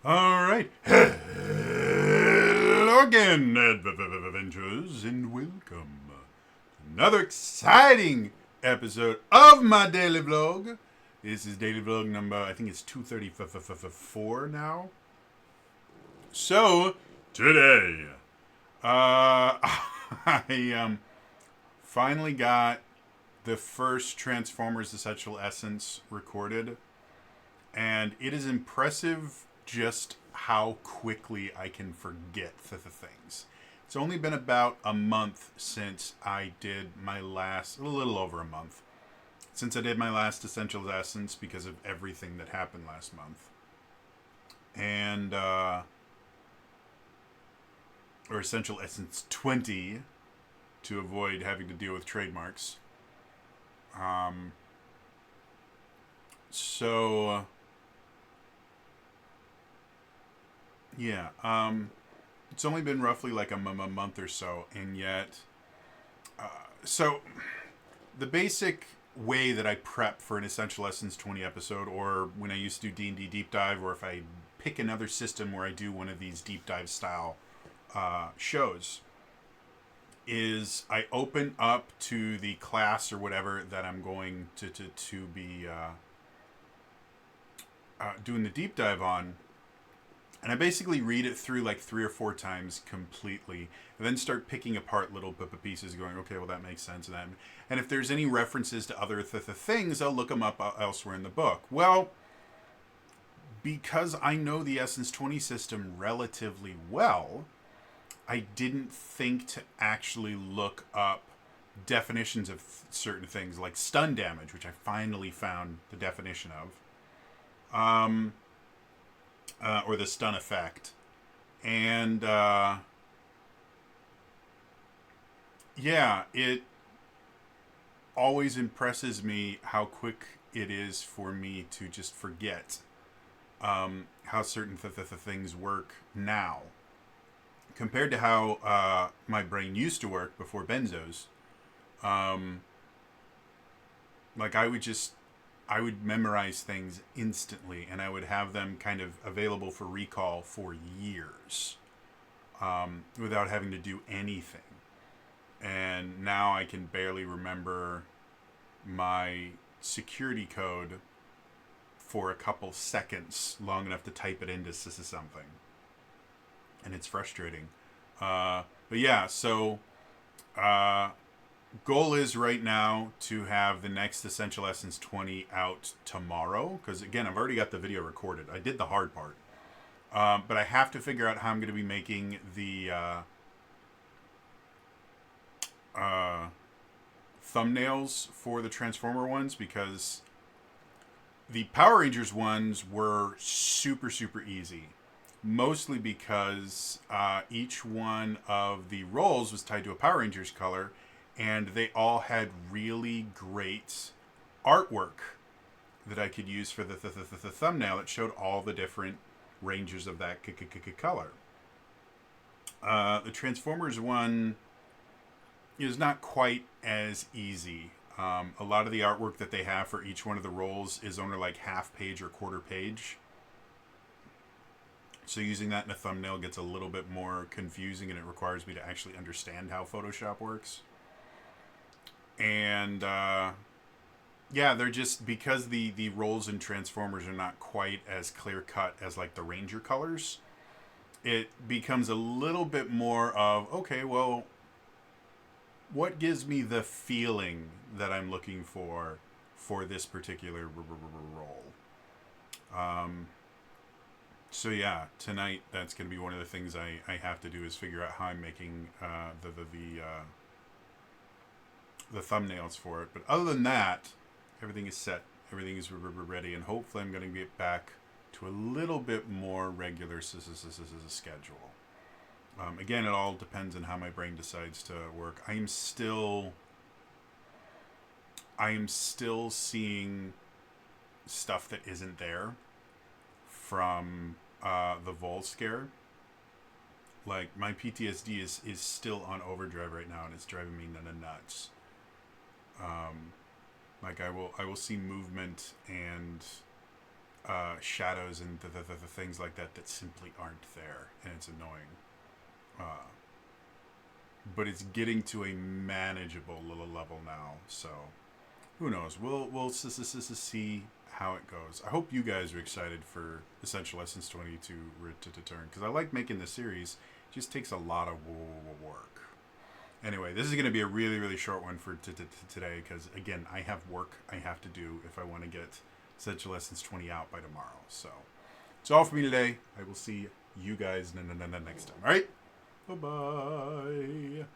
All right. Hello again, adventurers, and welcome to another exciting episode of my daily vlog. This is daily vlog number, I think it's 234 now. So, today, I finally got the first Transformers Essential Essence recorded. And it is impressive just how quickly I can forget the things. It's only been about a month since I did my last, a little over a month, since I did my last Essential Essence because of everything that happened last month. And, or Essential Essence 20 to avoid having to deal with trademarks. So yeah, it's only been roughly like a month or so, and yet, so the basic way that I prep for an Essential Essence 20 episode, or when I used to do D&D Deep Dive, or if I pick another system where I do one of these Deep Dive style shows, is I open up to the class or whatever that I'm going to be doing the deep dive on. And I basically read it through like 3 or 4 times completely, and then start picking apart little pieces, going, okay, well that makes sense. And if there's any references to other things, I'll look them up elsewhere in the book. Well, because I know the Essence 20 system relatively well, I didn't think to actually look up definitions of certain things, like stun damage, which I finally found the definition of. Or the stun effect. And yeah, it always impresses me how quick it is for me to just forget how certain things work now compared to how my brain used to work before benzos. Like I would memorize things instantly, and I would have them kind of available for recall for years without having to do anything. And now I can barely remember my security code for a couple seconds, long enough to type it into something. And it's frustrating. But yeah, so goal is right now to have the next Essential Essence 20 out tomorrow, because again, I've already got the video recorded. I did the hard part, but I have to figure out how I'm going to be making the thumbnails for the Transformer ones, because the Power Rangers ones were super easy, mostly because each one of the roles was tied to a Power Rangers color, and they all had really great artwork that I could use for the thumbnail. It showed all the different ranges of that color. The Transformers one is not quite as easy. A lot of the artwork that they have for each one of the roles is only like half page or quarter page. So using that in a thumbnail gets a little bit more confusing, and it requires me to actually understand how Photoshop works. And yeah, they're just, because the roles in Transformers are not quite as clear cut as like the Ranger colors, it becomes a little bit more of, okay, well, what gives me the feeling that I'm looking for this particular role? So yeah, tonight that's going to be one of the things I have to do, is figure out how I'm making the thumbnails for it. But other than that, everything is set. Everything is ready, and hopefully I'm going to get back to a little bit more regular schedule. Again, it all depends on how my brain decides to work. I am still seeing stuff that isn't there from the Vol scare. Like, my PTSD is still on overdrive right now, and it's driving me nuts. Like, I will see movement and shadows and the things like that that simply aren't there, and it's annoying. Uh, but it's getting to a manageable little level now, so who knows? We'll see how it goes. I hope you guys are excited for Essential Essence 20 to return, because I like making this series. It just takes a lot of work. Anyway, this is going to be a really, really short one for today, because, again, I have work I have to do if I want to get Essential Essence 20 out by tomorrow. So, it's all for me today. I will see you guys next time. All right? Bye-bye.